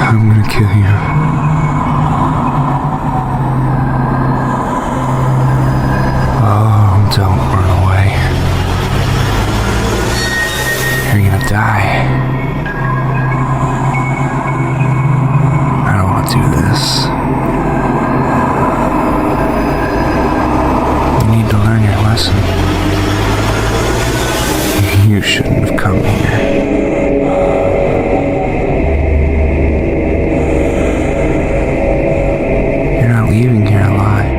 I'm gonna kill you. Oh, don't run away. You're gonna die. I don't want to do this. You need to learn your lesson. You shouldn't have come here. You're not leaving here alive.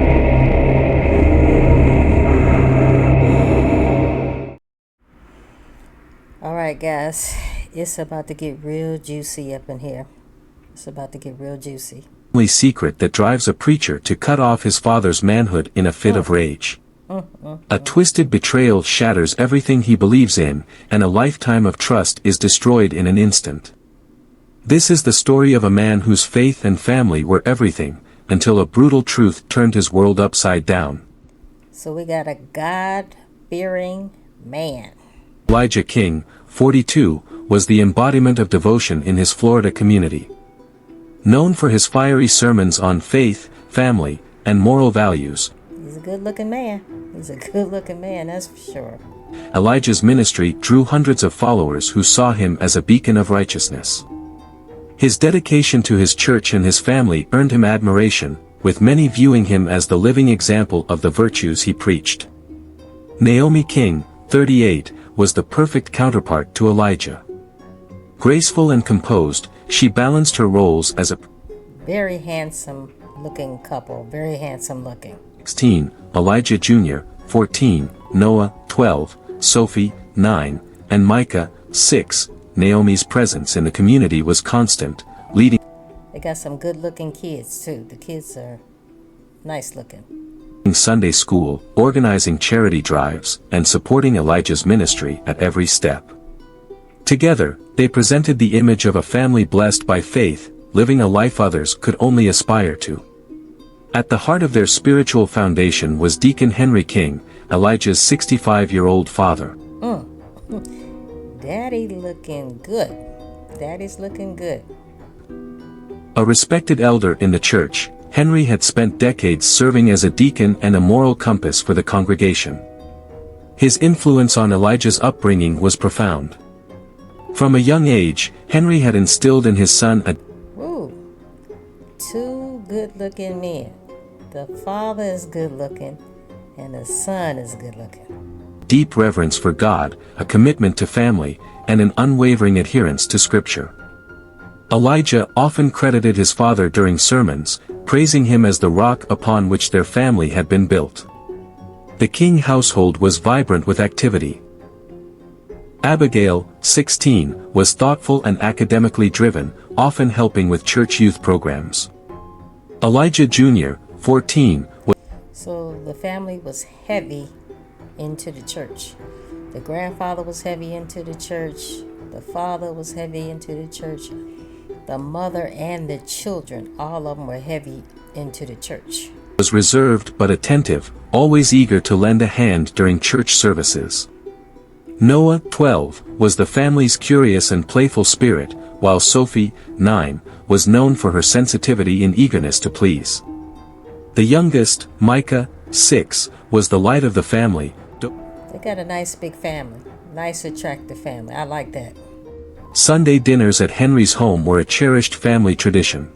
Alright guys, it's about to get real juicy up in here. It's about to get real juicy. Only secret that drives a preacher to cut off his father's manhood in a fit of rage. A twisted betrayal shatters everything he believes in, and a lifetime of trust is destroyed in an instant. This is the story of a man whose faith and family were everything, until a brutal truth turned his world upside down. So we got a God-fearing man. Elijah King, 42, was the embodiment of devotion in his Florida community. Known for his fiery sermons on faith, family, and moral values, He's a good-looking man. He's a good-looking man, that's for sure. Elijah's ministry drew hundreds of followers who saw him as a beacon of righteousness. His dedication to his church and his family earned him admiration, with many viewing him as the living example of the virtues he preached. Naomi King, 38, was the perfect counterpart to Elijah. Graceful and composed, she balanced her roles as a Very handsome-looking couple. Very handsome-looking. 16, Elijah Jr., 14, Noah, 12, Sophie, 9, and Micah, 6. Naomi's presence in the community was constant, leading They got some good-looking kids, too. The kids are nice-looking. Sunday school, organizing charity drives, and supporting Elijah's ministry at every step. Together, they presented the image of a family blessed by faith, living a life others could only aspire to. At the heart of their spiritual foundation was Deacon Henry King, Elijah's 65-year-old father. Daddy looking good. Daddy's looking good. A respected elder in the church, Henry had spent decades serving as a deacon and a moral compass for the congregation. His influence on Elijah's upbringing was profound. From a young age, Henry had instilled in his son a Two good-looking men. The father is good-looking, and the son is good-looking. deep reverence for God, a commitment to family, and an unwavering adherence to Scripture. Elijah often credited his father during sermons, praising him as the rock upon which their family had been built. The King household was vibrant with activity. Abigail, 16, was thoughtful and academically driven, often helping with church youth programs. Elijah Jr., 14, was So the family was heavy into the church. The grandfather was heavy into the church. The father was heavy into the church. The mother and the children, all of them were heavy into the church. reserved but attentive, always eager to lend a hand during church services. Noah, 12, was the family's curious and playful spirit, while Sophie, 9, was known for her sensitivity and eagerness to please. The youngest, Micah, 6, was the light of the family. They got a nice big family. Nice attractive family. I like that. Sunday dinners at Henry's home were a cherished family tradition.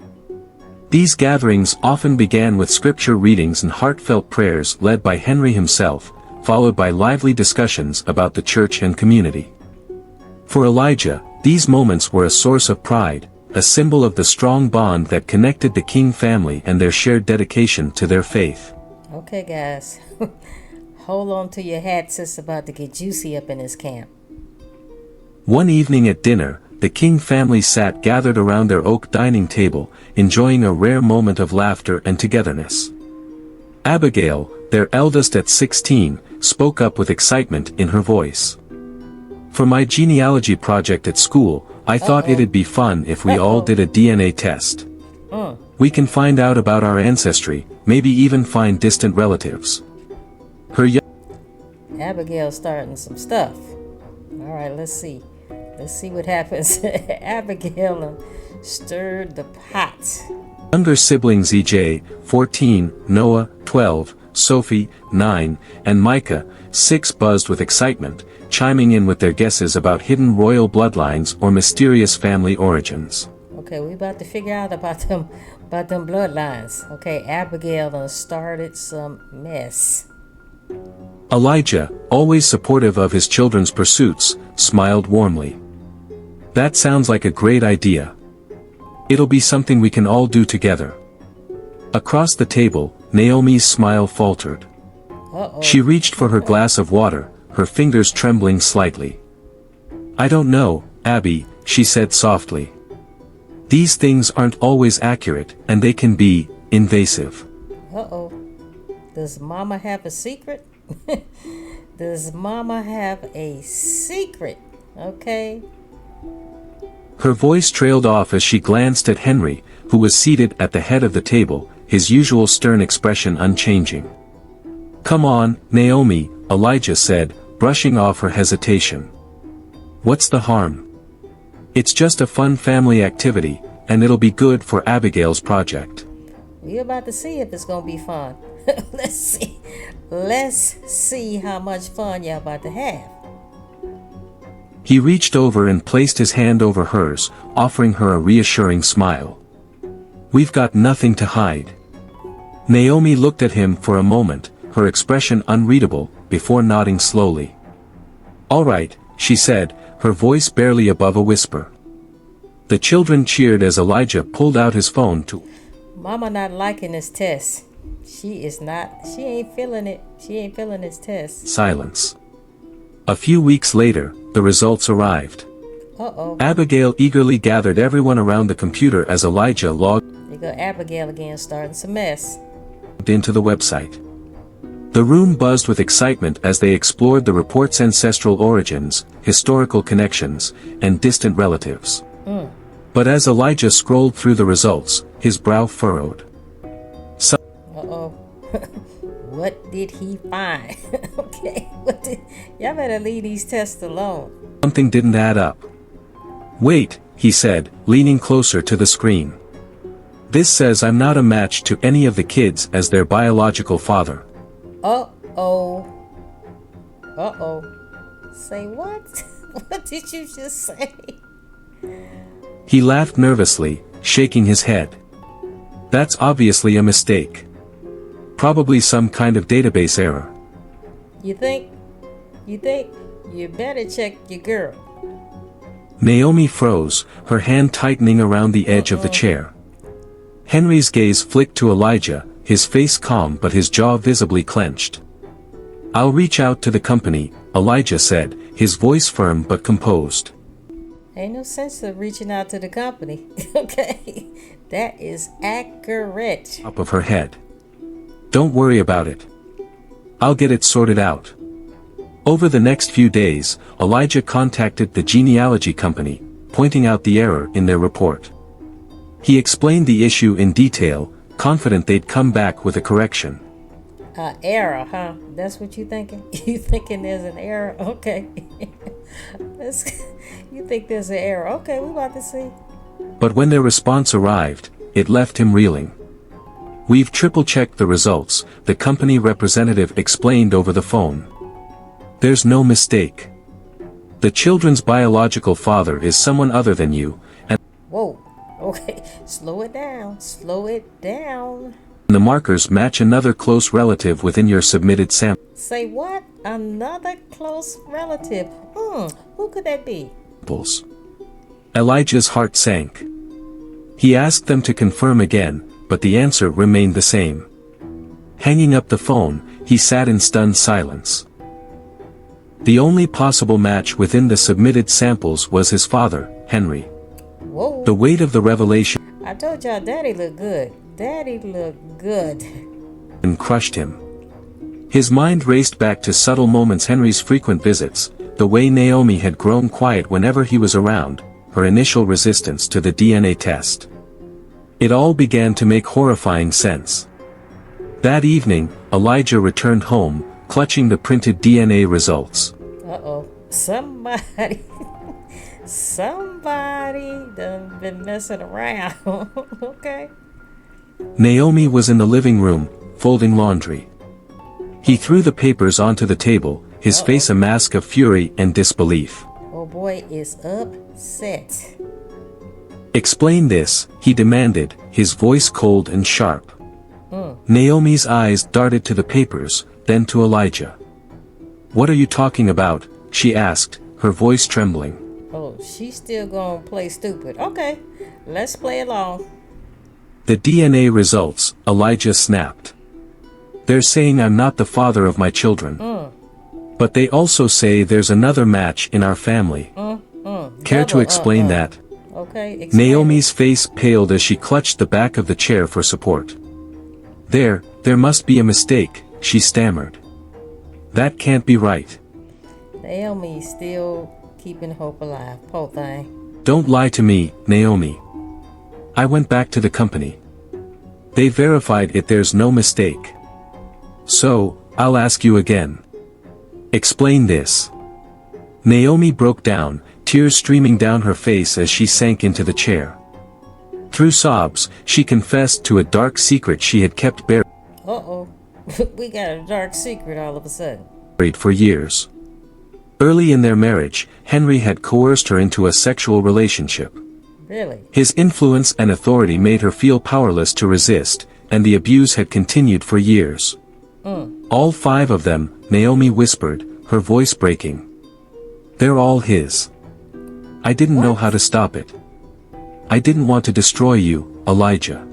These gatherings often began with scripture readings and heartfelt prayers led by Henry himself, followed by lively discussions about the church and community. For Elijah, these moments were a source of pride, a symbol of the strong bond that connected the King family and their shared dedication to their faith. Okay, guys. Hold on to your hats. It's about to get juicy up in this camp. One evening at dinner, the King family sat gathered around their oak dining table, enjoying a rare moment of laughter and togetherness. Abigail, their eldest at 16, spoke up with excitement in her voice. "For my genealogy project at school, I thought it'd be fun if we all did a DNA test. We can find out about our ancestry, maybe even find distant relatives." Her Abigail's starting some stuff. All right, let's see. Let's see what happens. Abigail stirred the pot. Younger siblings EJ, 14, Noah, 12, Sophie, 9, and Micah, 6 buzzed with excitement, chiming in with their guesses about hidden royal bloodlines or mysterious family origins. Okay, we about to figure out about them bloodlines. Okay, Abigail done started some mess. Elijah, always supportive of his children's pursuits, smiled warmly. That sounds like a great idea. It'll be something we can all do together. Across the table, Naomi's smile faltered. Uh-oh. She reached for her glass of water, her fingers trembling slightly. I don't know, Abby, she said softly. These things aren't always accurate, and they can be invasive. Uh-oh. Does Mama have a secret? Does Mama have a secret? Okay. Her voice trailed off as she glanced at Henry, who was seated at the head of the table, his usual stern expression unchanging. Come on, Naomi, Elijah said, brushing off her hesitation. What's the harm? It's just a fun family activity, and it'll be good for Abigail's project. We're about to see if it's gonna be fun. Let's see. Let's see how much fun y'all about to have. He reached over and placed his hand over hers, offering her a reassuring smile. We've got nothing to hide. Naomi looked at him for a moment, her expression unreadable, before nodding slowly. All right, she said, her voice barely above a whisper. The children cheered as Elijah pulled out his phone to... Mama not liking this test. She ain't feeling it. She ain't feeling this test. Silence. A few weeks later, the results arrived. Uh-oh. Abigail eagerly gathered everyone around the computer as Elijah logged There go Abigail again, starting some mess. into the website. The room buzzed with excitement as they explored the report's ancestral origins, historical connections, and distant relatives. But as Elijah scrolled through the results, his brow furrowed. Uh-oh. What did he find? Okay, y'all better leave these tests alone. Something didn't add up. Wait, he said, leaning closer to the screen. This says I'm not a match to any of the kids as their biological father. Uh-oh. Uh-oh. Say what? What did you just say? He laughed nervously, shaking his head. That's obviously a mistake. Probably some kind of database error. You think? You better check your girl. Naomi froze, her hand tightening around the edge of the chair. Henry's gaze flicked to Elijah, his face calm but his jaw visibly clenched. I'll reach out to the company, Elijah said, his voice firm but composed. Ain't no sense of reaching out to the company. Okay, that is accurate. Top of her head. Don't worry about it. I'll get it sorted out. Over the next few days, Elijah contacted the genealogy company, pointing out the error in their report. He explained the issue in detail, confident they'd come back with a correction. Error, huh? That's what you thinking? You thinking there's an error? Okay. You think there's an error? Okay, we about to see. But when their response arrived, it left him reeling. We've triple-checked the results, the company representative explained over the phone. There's no mistake. The children's biological father is someone other than you, and Whoa. Okay, slow it down. Slow it down. the markers match another close relative within your submitted sample. Say what? Another close relative. Who could that be? Elijah's heart sank. He asked them to confirm again, but the answer remained the same. Hanging up the phone, he sat in stunned silence. The only possible match within the submitted samples was his father, Henry. Whoa. The weight of the revelation I told y'all Daddy looked good. Daddy looked good. crushed him. His mind raced back to subtle moments, Henry's frequent visits, the way Naomi had grown quiet whenever he was around, her initial resistance to the DNA test. It all began to make horrifying sense. That evening, Elijah returned home, clutching the printed DNA results. Uh-oh. Somebody Somebody done been messing around. Okay. Naomi was in the living room, folding laundry. He threw the papers onto the table, his face a mask of fury and disbelief. Oh boy is upset. Explain this, he demanded, his voice cold and sharp. Naomi's eyes darted to the papers, then to Elijah. What are you talking about? She asked, her voice trembling. Oh, she's still gonna play stupid. Okay, let's play along. The DNA results, Elijah snapped. They're saying I'm not the father of my children. But they also say there's another match in our family. Care to explain that? Okay, explain. Naomi's face paled as she clutched the back of the chair for support. There must be a mistake, she stammered. That can't be right. Naomi's still keeping hope alive, poor thing. Don't lie to me, Naomi. I went back to the company. They verified it, there's no mistake. So, I'll ask you again. Explain this. Naomi broke down, tears streaming down her face as she sank into the chair. Through sobs, she confessed to a dark secret she had kept buried We got a dark secret all of a sudden. for years. Early in their marriage, Henry had coerced her into a sexual relationship. Really? His influence and authority made her feel powerless to resist, and the abuse had continued for years. All 5 of them, Naomi whispered, her voice breaking. They're all his. I didn't know how to stop it. I didn't want to destroy you, Elijah.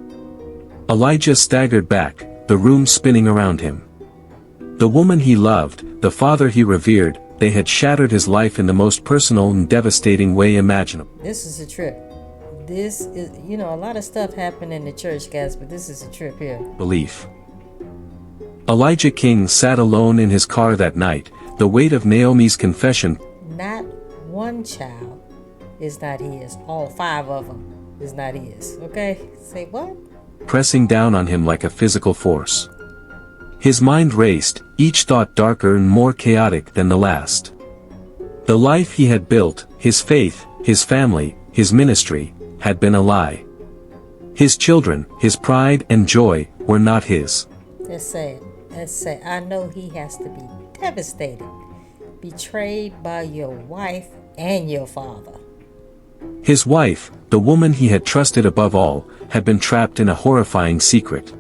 Elijah staggered back, the room spinning around him. The woman he loved, the father he revered, they had shattered his life in the most personal and devastating way imaginable. This is a trip. This is, a lot of stuff happened in the church, guys, but this is a trip here. Belief. Elijah King sat alone in his car that night, the weight of Naomi's confession. Not one child is not his. All 5 of them is not his. Okay? Say what? Pressing down on him like a physical force. His mind raced, each thought darker and more chaotic than the last. The life he had built, his faith, his family, his ministry, had been a lie. His children, his pride and joy, were not his. Let's say it. Let's say, I know he has to be devastated. Betrayed by your wife and your father. His wife, the woman he had trusted above all, had been trapped in a horrifying secret.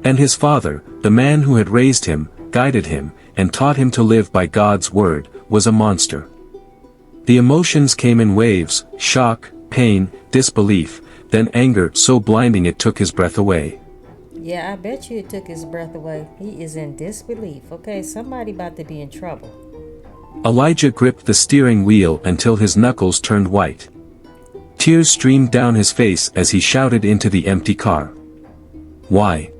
And his father, the man who had raised him, guided him, and taught him to live by God's word, was a monster. The emotions came in waves, shock, pain, disbelief, then anger so blinding it took his breath away. Yeah, I bet you it took his breath away. He is in disbelief. Okay, somebody about to be in trouble. Elijah gripped the steering wheel until his knuckles turned white. Tears streamed down his face as he shouted into the empty car. Why?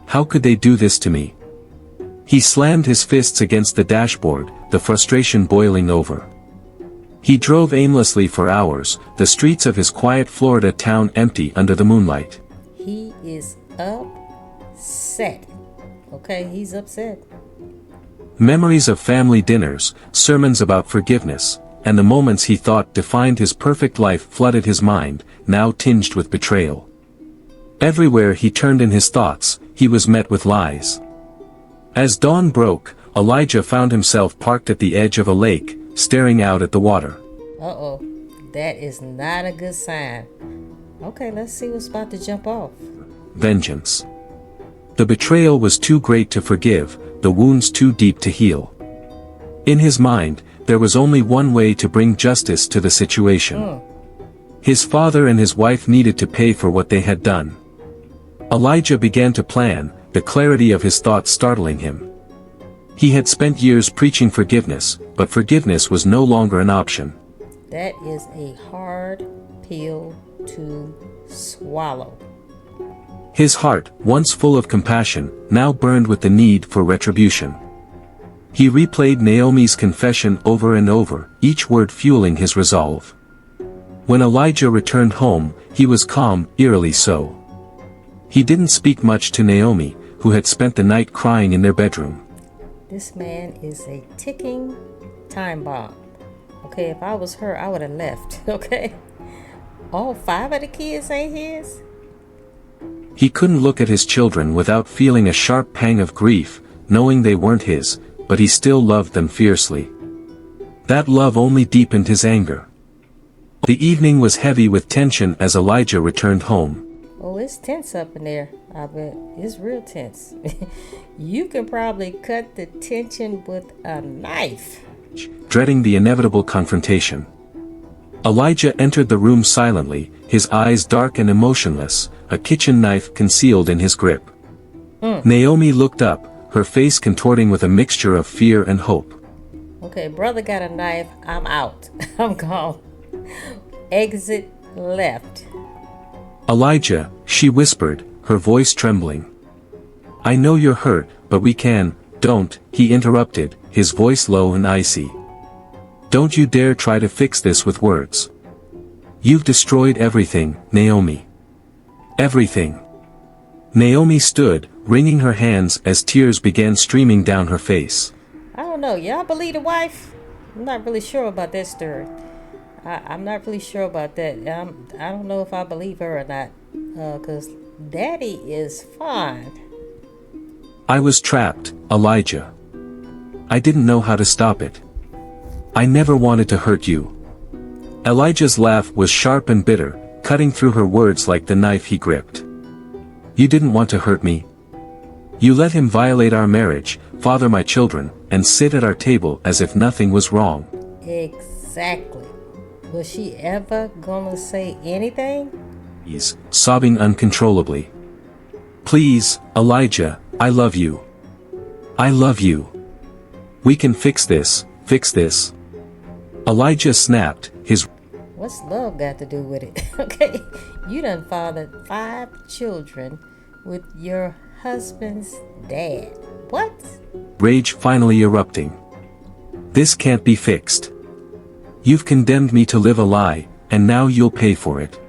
How could they do this to me? He slammed his fists against the dashboard, the frustration boiling over. He drove aimlessly for hours, the streets of his quiet Florida town empty under the moonlight. He is upset. Okay, he's upset. Memories of family dinners, sermons about forgiveness, and the moments he thought defined his perfect life flooded his mind, now tinged with betrayal. Everywhere he turned in his thoughts, he was met with lies. As dawn broke, Elijah found himself parked at the edge of a lake, staring out at the water. Uh-oh, that is not a good sign. Okay, let's see what's about to jump off. Vengeance. The betrayal was too great to forgive, the wounds too deep to heal. In his mind, there was only one way to bring justice to the situation. His father and his wife needed to pay for what they had done. Elijah began to plan, the clarity of his thoughts startling him. He had spent years preaching forgiveness, but forgiveness was no longer an option. That is a hard pill to swallow. His heart, once full of compassion, now burned with the need for retribution. He replayed Naomi's confession over and over, each word fueling his resolve. When Elijah returned home, he was calm, eerily so. He didn't speak much to Naomi, who had spent the night crying in their bedroom. This man is a ticking time bomb. Okay, if I was her, I would have left. Okay? All 5 of the kids ain't his? He couldn't look at his children without feeling a sharp pang of grief, knowing they weren't his, but he still loved them fiercely. That love only deepened his anger. The evening was heavy with tension as Elijah returned home. Oh, it's tense up in there. I bet it's real tense. You can probably cut the tension with a knife. Dreading the inevitable confrontation. Elijah entered the room silently, his eyes dark and emotionless, a kitchen knife concealed in his grip. Naomi looked up, her face contorting with a mixture of fear and hope. Okay, brother got a knife. I'm out. I'm gone. Exit left. Elijah, she whispered, her voice trembling. I know you're hurt, but we don't, he interrupted, his voice low and icy. Don't you dare try to fix this with words. You've destroyed everything, Naomi. Everything. Naomi stood, wringing her hands as tears began streaming down her face. I don't know. Y'all believe the wife? I'm not really sure about that story. I'm not really sure about that. I don't know if I believe her or not. Because Daddy is fine. I was trapped, Elijah. I didn't know how to stop it. I never wanted to hurt you. Elijah's laugh was sharp and bitter, cutting through her words like the knife he gripped. You didn't want to hurt me. You let him violate our marriage, father my children, and sit at our table as if nothing was wrong. Exactly. Was she ever gonna say anything? He's sobbing uncontrollably. Please, Elijah, I love you. I love you. We can fix this. Elijah snapped, his... What's love got to do with it? Okay, you done fathered 5 children with your husband's dad. What? Rage finally erupting. This can't be fixed. You've condemned me to live a lie, and now you'll pay for it.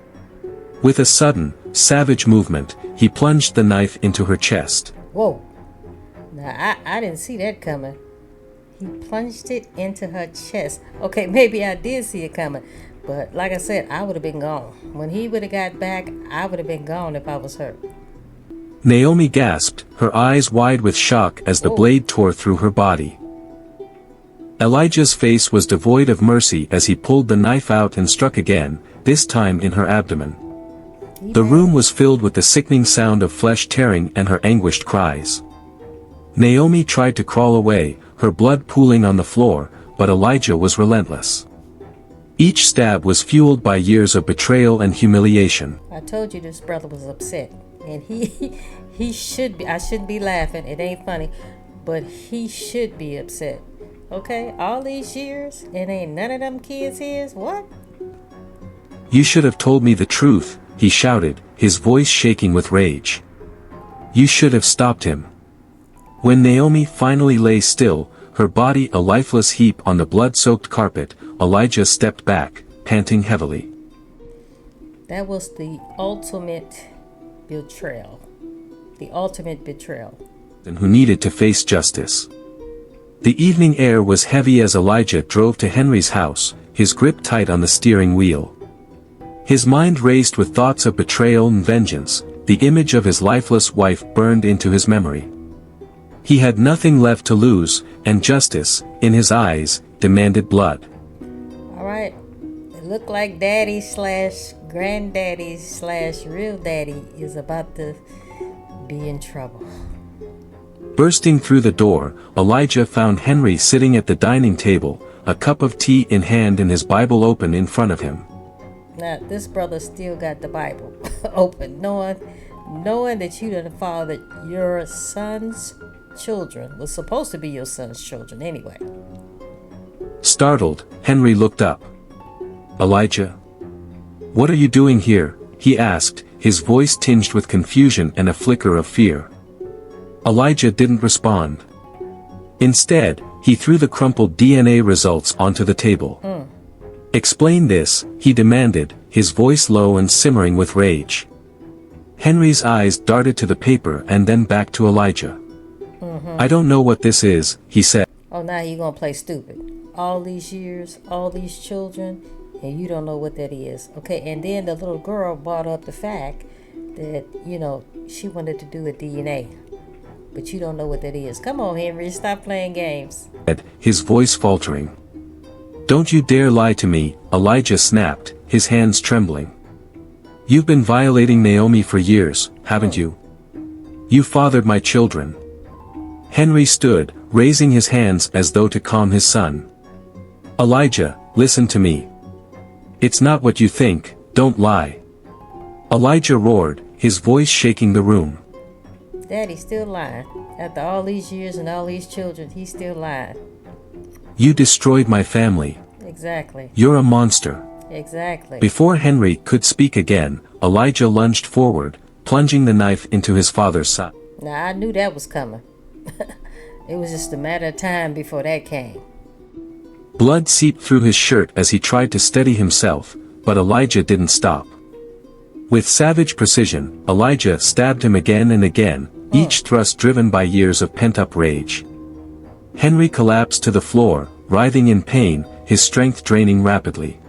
With a sudden, savage movement, he plunged the knife into her chest. Whoa. Now, I didn't see that coming. He plunged it into her chest. Okay, maybe I did see it coming. But like I said, I would have been gone. When he would have got back, I would have been gone if I was her. Naomi gasped, her eyes wide with shock as the blade tore through her body. Elijah's face was devoid of mercy as he pulled the knife out and struck again, this time in her abdomen. The room was filled with the sickening sound of flesh tearing and her anguished cries. Naomi tried to crawl away, her blood pooling on the floor, but Elijah was relentless. Each stab was fueled by years of betrayal and humiliation. I told you this brother was upset. And he should be. I shouldn't be laughing. It ain't funny. But he should be upset. Okay? All these years, and ain't none of them kids his? What? You should have told me the truth, he shouted, his voice shaking with rage. You should have stopped him. When Naomi finally lay still, her body a lifeless heap on the blood-soaked carpet, Elijah stepped back, panting heavily. That was the ultimate betrayal. The ultimate betrayal. And who needed to face justice. The evening air was heavy as Elijah drove to Henry's house, his grip tight on the steering wheel. His mind raced with thoughts of betrayal and vengeance, the image of his lifeless wife burned into his memory. He had nothing left to lose, and justice, in his eyes, demanded blood. Alright, it looked like daddy / granddaddy / real daddy is about to be in trouble. Bursting through the door, Elijah found Henry sitting at the dining table, a cup of tea in hand and his Bible open in front of him. Now, this brother still got the Bible open, knowing that you done fathered your son's children. Was supposed to be your son's children anyway. Startled, Henry looked up. Elijah? What are you doing here? He asked, his voice tinged with confusion and a flicker of fear. Elijah didn't respond. Instead, he threw the crumpled DNA results onto the table. Explain this, he demanded, his voice low and simmering with rage. Henry's eyes darted to the paper and then back to Elijah. I don't know what this is, he said. Oh, now you gonna play stupid. all these years, all these children, and you don't know what that is. Okay, and then the little girl brought up the fact that, she wanted to do a DNA. But you don't know what that is. Come on, Henry, stop playing games. His voice faltering. Don't you dare lie to me, Elijah snapped, his hands trembling. You've been violating Naomi for years, haven't you? You fathered my children. Henry stood, raising his hands as though to calm his son. Elijah, listen to me. It's not what you think, don't lie. Elijah roared, his voice shaking the room. Daddy's still lying. After all these years and all these children, he's still lying. You destroyed my family. Exactly. You're a monster. Exactly. Before Henry could speak again, Elijah lunged forward, plunging the knife into his father's side. Now, I knew that was coming. It was just a matter of time before that came. Blood seeped through his shirt as he tried to steady himself, but Elijah didn't stop. With savage precision, Elijah stabbed him again and again, each thrust driven by years of pent-up rage. Henry collapsed to the floor, writhing in pain, his strength draining rapidly.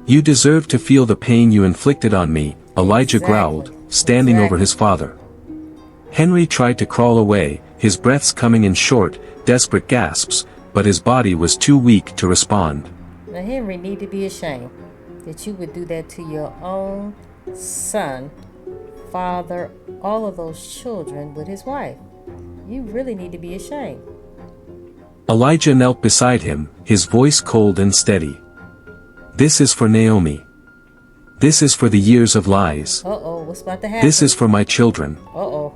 You deserve to feel the pain you inflicted on me, Elijah growled, standing over his father. Henry tried to crawl away, his breaths coming in short, desperate gasps, but his body was too weak to respond. Now, Henry need to be ashamed that you would do that to your own son, father, all of those children with his wife. You really need to be ashamed. Elijah knelt beside him, his voice cold and steady. This is for Naomi. This is for the years of lies. Uh-oh, what's about to happen? This is for my children. Uh-oh,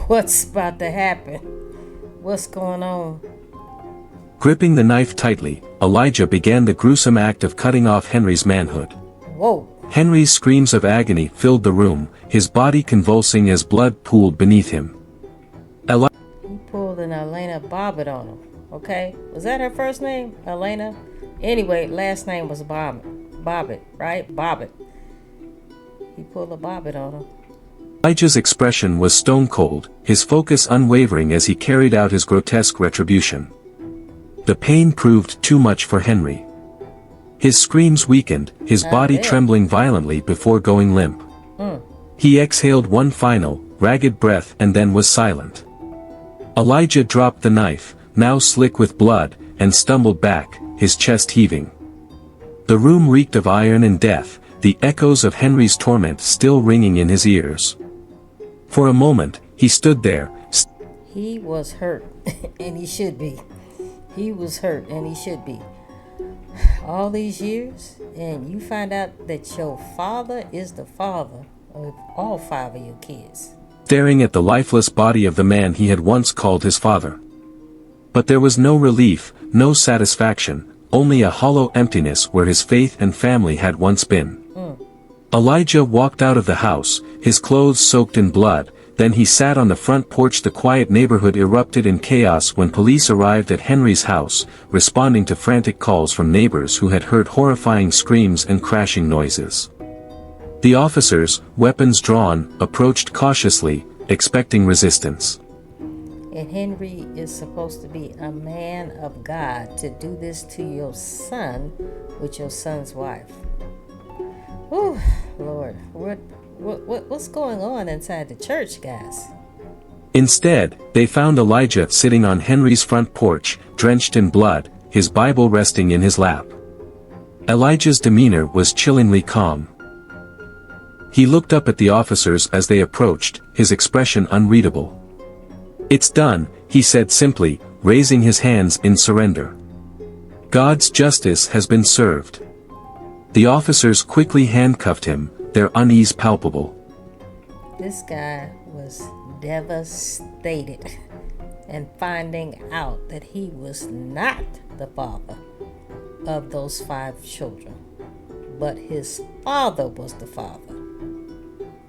what's about to happen? What's going on? Gripping the knife tightly, Elijah began the gruesome act of cutting off Henry's manhood. Whoa. Henry's screams of agony filled the room, his body convulsing as blood pooled beneath him. He pulled an Elena Bobbitt on him, okay? Was that her first name? Elena? Anyway, last name was Bobbitt, right? Bobbitt. He pulled a Bobbitt on him. Elijah's expression was stone cold, his focus unwavering as he carried out his grotesque retribution. The pain proved too much for Henry. His screams weakened, his body trembling violently before going limp. He exhaled one final, ragged breath and then was silent. Elijah dropped the knife, now slick with blood, and stumbled back, his chest heaving. The room reeked of iron and death, the echoes of Henry's torment still ringing in his ears. For a moment, he stood there. He was hurt, and he should be. He was hurt, and he should be. All these years, and you find out that your father is the father of all 5 of your kids. Staring at the lifeless body of the man he had once called his father. But there was no relief, no satisfaction, only a hollow emptiness where his faith and family had once been. Elijah walked out of the house, his clothes soaked in blood, then he sat on the front porch. The quiet neighborhood erupted in chaos when police arrived at Henry's house, responding to frantic calls from neighbors who had heard horrifying screams and crashing noises. The officers, weapons drawn, approached cautiously, expecting resistance. And Henry is supposed to be a man of God to do this to your son with your son's wife. Whew, Lord, what's going on inside the church, guys? Instead, they found Elijah sitting on Henry's front porch, drenched in blood, his Bible resting in his lap. Elijah's demeanor was chillingly calm. He looked up at the officers as they approached, his expression unreadable. It's done, he said simply, raising his hands in surrender. God's justice has been served. The officers quickly handcuffed him, their unease palpable. This guy was devastated and finding out that he was not the father of those 5 children, but his father was the father.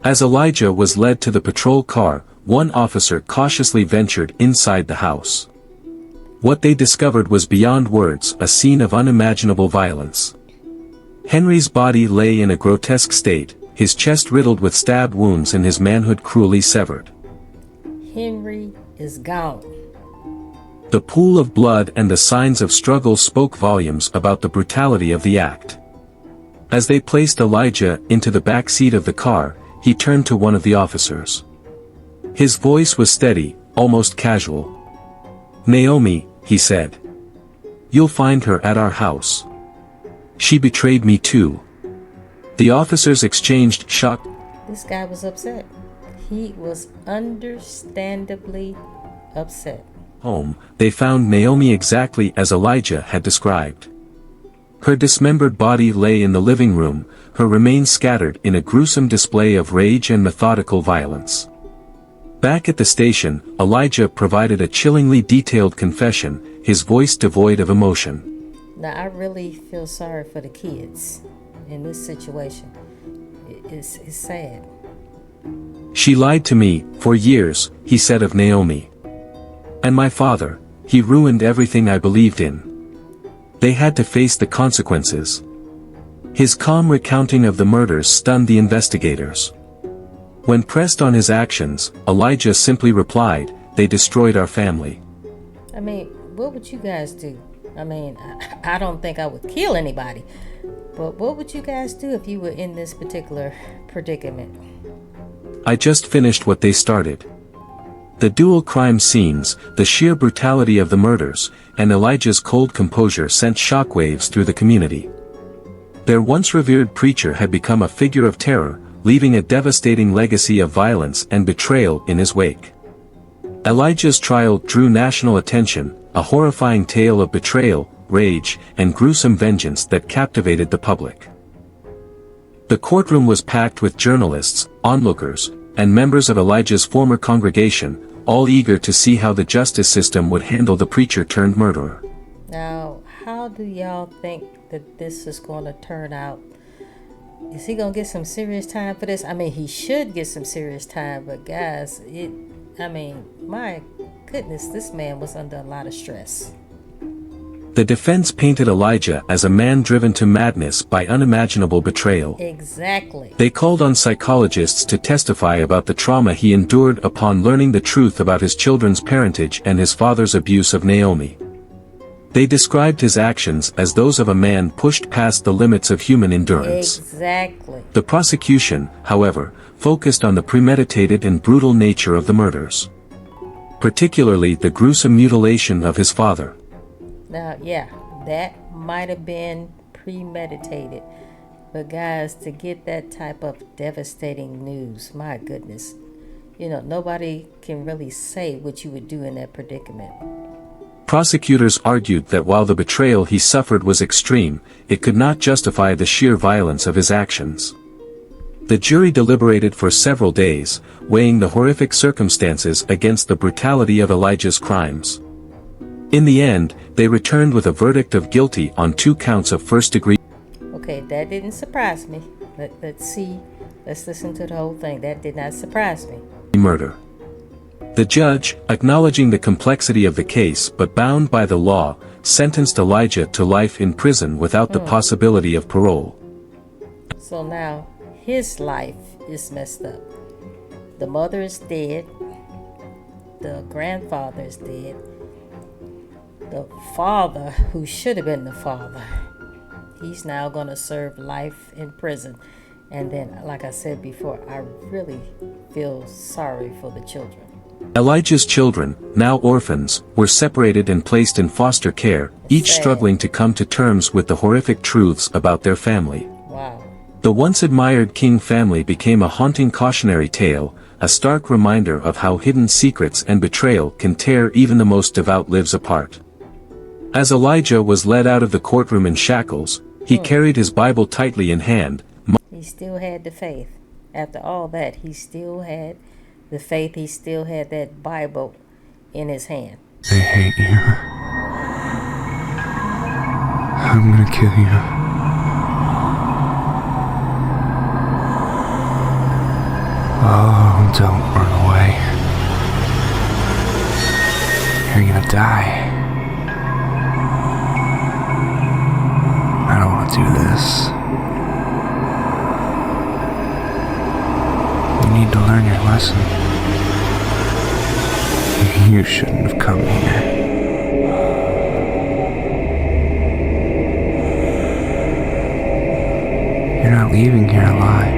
As Elijah was led to the patrol car, one officer cautiously ventured inside the house. What they discovered was beyond words, a scene of unimaginable violence. Henry's body lay in a grotesque state, his chest riddled with stab wounds and his manhood cruelly severed. Henry is gone. The pool of blood and the signs of struggle spoke volumes about the brutality of the act. As they placed Elijah into the back seat of the car, he turned to one of the officers. His voice was steady, almost casual. "Naomi," he said. "You'll find her at our house. She betrayed me too." The officers exchanged shocked. This guy was upset. He was understandably upset. Home, they found Naomi exactly as Elijah had described. Her dismembered body lay in the living room, her remains scattered in a gruesome display of rage and methodical violence. Back at the station, Elijah provided a chillingly detailed confession, his voice devoid of emotion. Now, I really feel sorry for the kids in this situation. It's sad. "She lied to me, for years," he said of Naomi. "And my father, he ruined everything I believed in. They had to face the consequences." His calm recounting of the murders stunned the investigators. When pressed on his actions, Elijah simply replied, "They destroyed our family." I mean, what would you guys do? I mean, I don't think I would kill anybody. But what would you guys do if you were in this particular predicament? "I just finished what they started." The dual crime scenes, the sheer brutality of the murders, and Elijah's cold composure sent shockwaves through the community. Their once revered preacher had become a figure of terror, leaving a devastating legacy of violence and betrayal in his wake. Elijah's trial drew national attention, a horrifying tale of betrayal, rage, and gruesome vengeance that captivated the public. The courtroom was packed with journalists, onlookers, and members of Elijah's former congregation, all eager to see how the justice system would handle the preacher-turned-murderer. Now, how do y'all think that this is going to turn out? Is he going to get some serious time for this? I mean, he should get some serious time, but guys, my goodness, this man was under a lot of stress. The defense painted Elijah as a man driven to madness by unimaginable betrayal. Exactly. They called on psychologists to testify about the trauma he endured upon learning the truth about his children's parentage and his father's abuse of Naomi. They described his actions as those of a man pushed past the limits of human endurance. Exactly. The prosecution, however, focused on the premeditated and brutal nature of the murders. Particularly the gruesome mutilation of his father. Now, yeah, that might have been premeditated. But guys, to get that type of devastating news, my goodness. Nobody can really say what you would do in that predicament. Prosecutors argued that while the betrayal he suffered was extreme, it could not justify the sheer violence of his actions. The jury deliberated for several days, weighing the horrific circumstances against the brutality of Elijah's crimes. In the end, they returned with a verdict of guilty on 2 counts of first-degree. Okay, that didn't surprise me. Let's listen to the whole thing. That did not surprise me. Murder. The judge, acknowledging the complexity of the case but bound by the law, sentenced Elijah to life in prison without the possibility of parole. So now, his life is messed up. The mother is dead. The grandfather is dead. The father, who should have been the father, he's now going to serve life in prison. And then, like I said before, I really feel sorry for the children. Elijah's children, now orphans, were separated and placed in foster care, each struggling to come to terms with the horrific truths about their family. Wow. The once admired King family became a haunting cautionary tale, a stark reminder of how hidden secrets and betrayal can tear even the most devout lives apart. As Elijah was led out of the courtroom in shackles, he carried his Bible tightly in hand. He still had the faith. After all that, he still had the faith. He still had that Bible in his hand. They hate you. I'm gonna kill you. Oh, don't run away. You're gonna die. I don't want to do this. You need to learn your lesson. You shouldn't have come here. not leaving here alive.